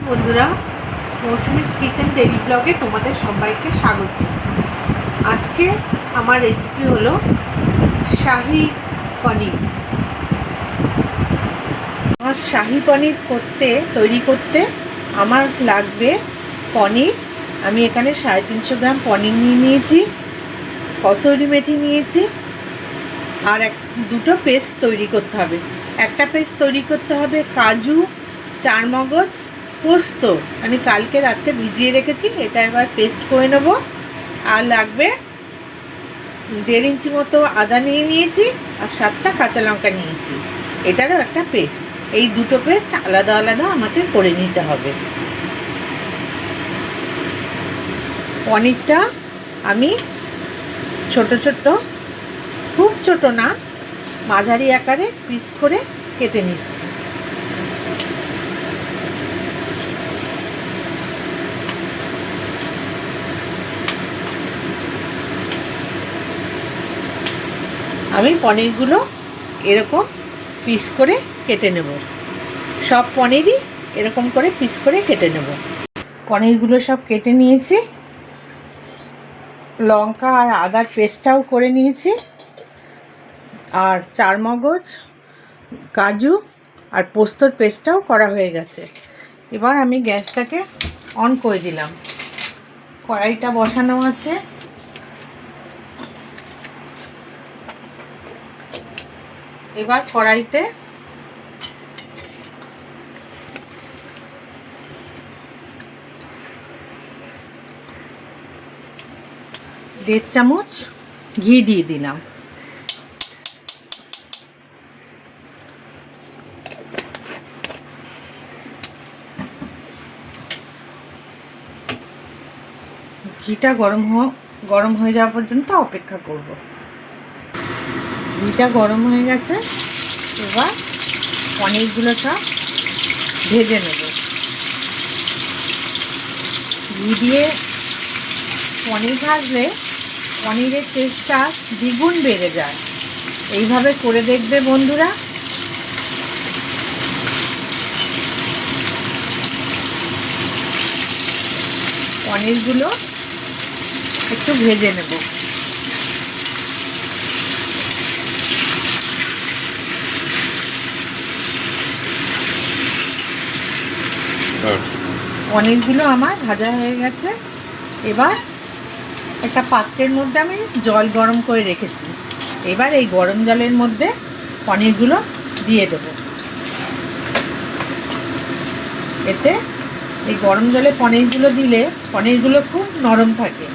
বন্ধুরা, Mousumi's kitchen daily ব্লগে তোমাদের সবাইকে স্বাগত। আজকে আমার রেসিপি হলো শাহি পনির। আমার শাহি পনির তৈরি করতে আমার লাগবে পনির। আমি এখানে 350 গ্রাম পনির নিয়েছি, কসুরি মেথি নিয়েছি, আর দুটো পেস্ট তৈরি করতে হবে। একটা পেস্ট তৈরি করতে হবে কাজু, চারমগজ, পোস্ত। আমি কালকে রাত্রে ভিজিয়ে রেখেছি, এটা এবার পেস্ট করে নেব। আর লাগবে 1.5 ইঞ্চি মতো আদা নিয়েছি, আর 7টা কাঁচা লঙ্কা নিয়েছি। এটারও একটা পেস্ট। এই দুটো পেস্ট আলাদা আলাদা আমাকে করে নিতে হবে। পনিরটা আমি ছোট ছোট, খুব ছোট না, মাঝারি আকারে পিস করে কেটে নিচ্ছি। আমি পনিরগুলো এরকম পিস করে কেটে নেব। সব পনিরই এরকম করে পিস করে কেটে নেব। পনিরগুলো সব কেটে নিয়েছি, লঙ্কা আর আদার পেস্টটাও করে নিয়েছি, আর চারমগজ, কাজু আর পোস্তর পেস্টটাও করা হয়ে গেছে। এবার আমি গ্যাসটাকে অন করে দিলাম। কড়াইটা বসানো আছে। এবার কড়াইতে দেড় চামচ ঘি দিয়ে দিলাম। ঘিটা গরম হয়ে যাওয়া পর্যন্ত অপেক্ষা করব। ঘিটা গরম হয়ে গেছে, এবার পনিরগুলো সব ভেজে নেব। ঘি দিয়ে পনির ভাজলে পনিরের টেস্টটা দ্বিগুণ বেড়ে যায়। এইভাবে করে দেখবে বন্ধুরা। পনিরগুলো একটু ভেজে নেব। পনিরগুলো আমার ভাজা হয়ে গেছে। এবার একটা পাত্রের মধ্যে আমি জল গরম করে রেখেছি। এবার এই গরম জলের মধ্যে পনিরগুলো দিয়ে দেব। এতে এই গরম জলে পনিরগুলো দিলে পনিরগুলো খুব নরম থাকে।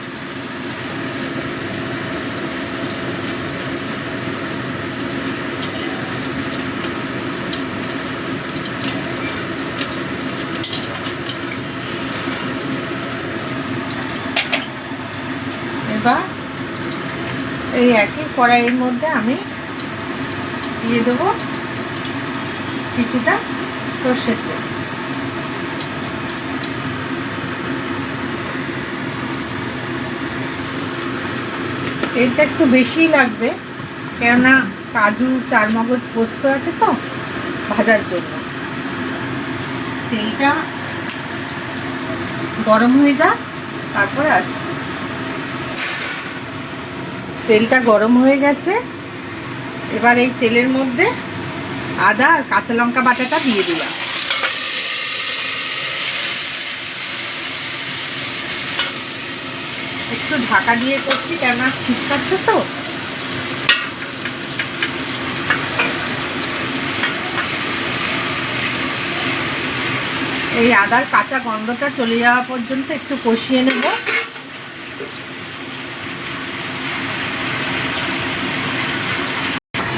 এবার এই একই কড়াইয়ের মধ্যে আমি দিয়ে দেবো কিছুটা সর্ষের তেল। তেলটা একটু বেশিই লাগবে, কেননা কাজু, চারমগজ, পোস্ত আছে তো ভাজার জন্য। তেলটা গরম হয়ে যাক, তারপর আসছি। তেলটা গরম হয়ে গেছে। এবার এই তেলের মধ্যে আদা আর কাঁচা লঙ্কা বাটাটা দিয়ে দিলাম। একটু ঢাকা দিয়ে করছি, কেননা শীত কাটছে তো। এই আদার কাঁচা গন্ধটা চলে যাওয়া পর্যন্ত একটু কষিয়ে নেব।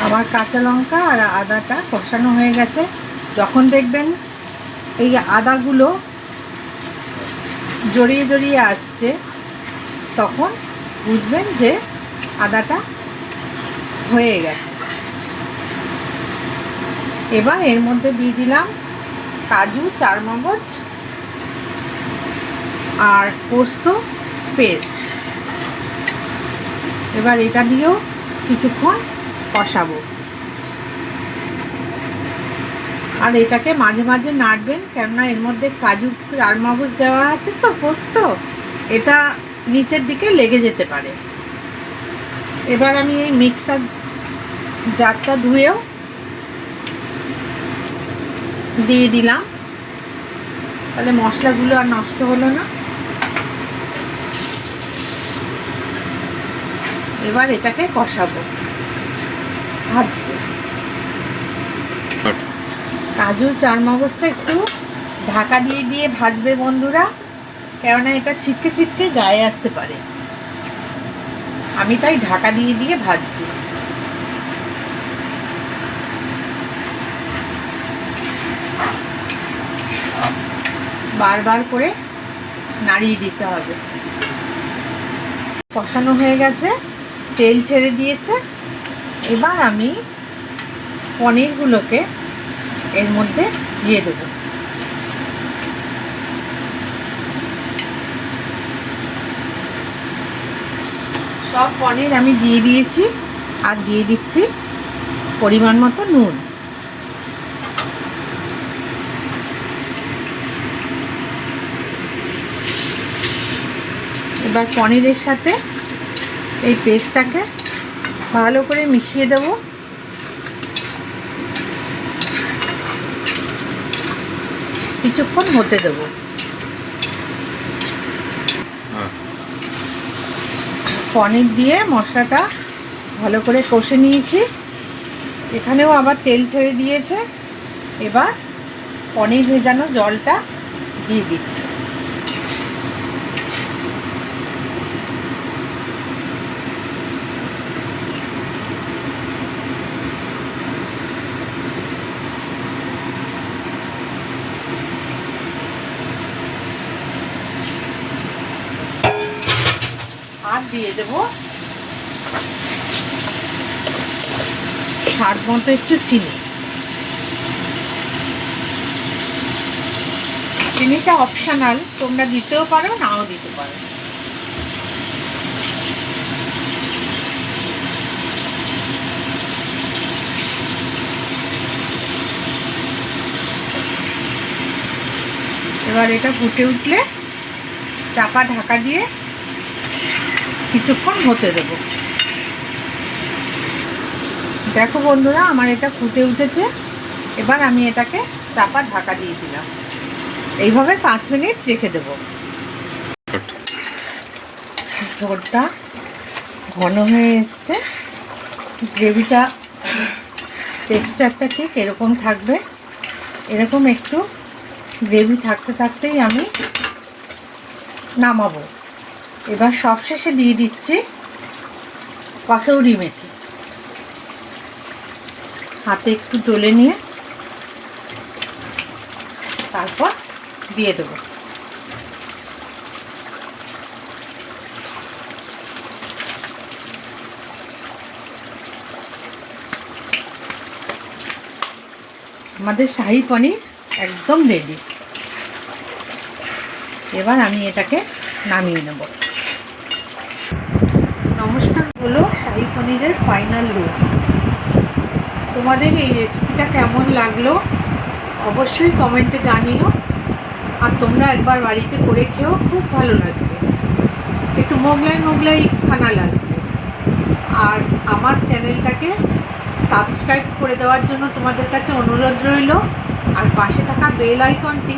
আমার কাঁচা লঙ্কা আর আদাটা কষানো হয়ে গেছে। যখন দেখবেন এই আদাগুলো জড়িয়ে জড়িয়ে আসছে, তখন বুঝবেন যে আদাটা হয়ে গেছে। এবার এর মধ্যে দিয়ে দিলাম কাজু, চারমগজ আর পোস্ত পেস্ট। এবার এটা দিয়েও কিছুক্ষণ কষাবো। আর এটাকে মাঝে মাঝে নাড়বেন, কেননা এর মধ্যে কাজু চারমগজ দেওয়া আছে তো পোস্ত, এটা নিচের দিকে লেগে যেতে পারে। এবার আমি এই মিক্সার জারটা ধুয়েও দিয়ে দিলাম, তাহলে মশলাগুলো আর নষ্ট হলো না। এবার এটাকে কষাবো, ভাজবো। কাজু চারমগজটা একটু ঢাকা দিয়ে দিয়ে ভাজবে বন্ধুরা, কেননা এটা ছিটকে ছিটকে গায়ে আসতে পারে। আমি তাই ঢাকা দিয়ে দিয়ে ভাজছি। বারবার করে নাড়িয়ে দিতে হবে। কষানো হয়ে গেছে, তেল ছেড়ে দিয়েছে। এবার আমি পনিরগুলোকে এর মধ্যে দিয়ে দেব। সব পনির আমি দিয়ে দিয়েছি, আর দিয়ে দিচ্ছি পরিমাণ মতো নুন। এবার পনিরের সাথে এই পেস্টটাকে ভালো করে মিশিয়ে দেব। কিছুক্ষণ হতে দেব। পনির দিয়ে মশলাটা ভালো করে কষে নিয়েছি, এখানেও আবার তেল ছেড়ে দিয়েছে। এবার পনির ভেজানো জলটা দিয়ে দিচ্ছি। আর দিয়ে দেব স্বাদ মতো একটু চিনি। চিনিটা অপশনাল, তোমরা দিতেও পারো নাও দিতে পারো। এবার এটা ফুটে উঠলে চাপা ঢাকা দিয়ে কিছুক্ষণ হতে দেব। দেখো বন্ধুরা, আমার এটা ফুটে উঠেছে। এবার আমি এটাকে চাপা ঢাকা দিয়ে দিলাম। এইভাবে 5 মিনিট রেখে দেব। ঝোলটা ঘন হয়ে এসছে, গ্রেভিটা টেক্সচারটা ঠিক এরকম থাকবে। এরকম একটু গ্রেভি থাকতে থাকতেই আমি নামাবো। এবার সবশেষে দিয়ে দিচ্ছি কসৌরি মেথি। হাতে একটু ডলে নিয়ে তারপর দিয়ে দেবো। আমাদের শাহী পনির একদম রেডি। এবার আমি এটাকে নামিয়ে নেব। নমস্কার, হলো শাহী পনিরের ফাইনাল লুক। তোমাদের এই রেসিপিটা কেমন লাগলো অবশ্যই কমেন্টে জানিও। আর তোমরা একবার বাড়িতে করে খেও, খুব ভালো লাগবে। একটু মোগলাই মোগলাই খানা লাগবে। আর আমার চ্যানেলটাকে সাবস্ক্রাইব করে দেওয়ার জন্য তোমাদের কাছে অনুরোধ রইল। আর পাশে থাকা বেল আইকনটি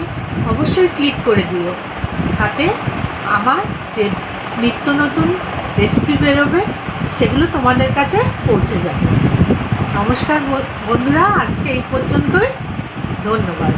অবশ্যই ক্লিক করে দিও, তাতে আমার যে নিত্য নতুন রেসিপি বেরোবে সেগুলো তোমাদের কাছে পৌঁছে যাবে। নমস্কার বন্ধুরা, আজকে এই পর্যন্তই। ধন্যবাদ।